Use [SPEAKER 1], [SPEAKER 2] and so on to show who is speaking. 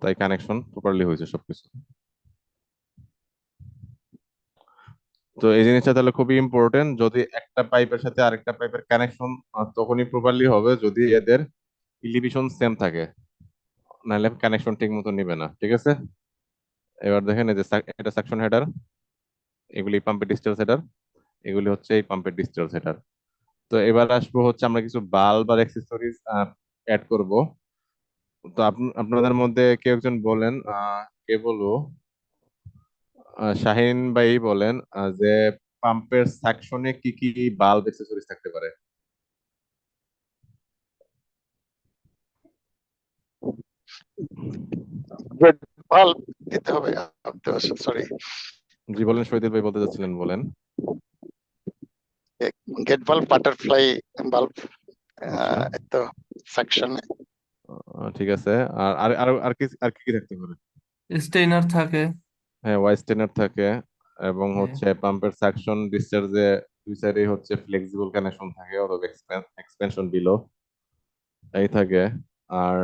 [SPEAKER 1] তাই connection properly হয়েছে সবকিছু। তো এই জিনিসটা তাহলে খুবই ইম্পর্টেন্ট, যদি একটা পাইপের সাথে আরেকটা পাইপের কানেকশন তখনই প্রপারলি হবে যদি এদের ইলিভেশন সেম থাকে, নাহলে কানেকশন ঠিক মতো নিবে না। ঠিক আছে, এবার দেখেন এই যে এটা সাকশন হেডার, এগুলি পাম্পের ডিসটেন্স হেডার, এগুলি হচ্ছে এই পাম্পের ডিসটেন্স হেডার। তো এবার আসবো হচ্ছে আমরা কিছু বাল্ব আর অ্যাক্সেসরিজ অ্যাড করব। তো আপনাদের মধ্যে কেউ একজন বলেন, কে বলবো, শাহিন ভাই বলেন, যে পাম্পের সাকশনে কি কি বাল্ব অ্যাক্সেসরিজ থাকতে পারে।
[SPEAKER 2] গেট বাল্ব দিতে হবে। সরি,
[SPEAKER 1] জি বলেন, শহীদুল ভাই বলতে যাচ্ছিলেন, বলেন।
[SPEAKER 2] গেট বাল্ব, বাটারফ্লাই বাল্ব,
[SPEAKER 1] আচ্ছা,
[SPEAKER 2] তো সাকশন।
[SPEAKER 1] ঠিক আছে। আর আর আর আর কি আর কি কি থাকতে পারে?
[SPEAKER 3] স্টেইনার থাকে।
[SPEAKER 1] হ্যাঁ, ওয়াই স্টেনার থাকে, এবং
[SPEAKER 3] হ্যাঁ।
[SPEAKER 1] হচ্ছে পাম্পের সাকশন ডিসচার্জে দুই সাইডে হচ্ছে ফ্লেক্সিবল কানেকশন থাকে, অথবা এক্সপেনশন বিলো এই থাকে। আর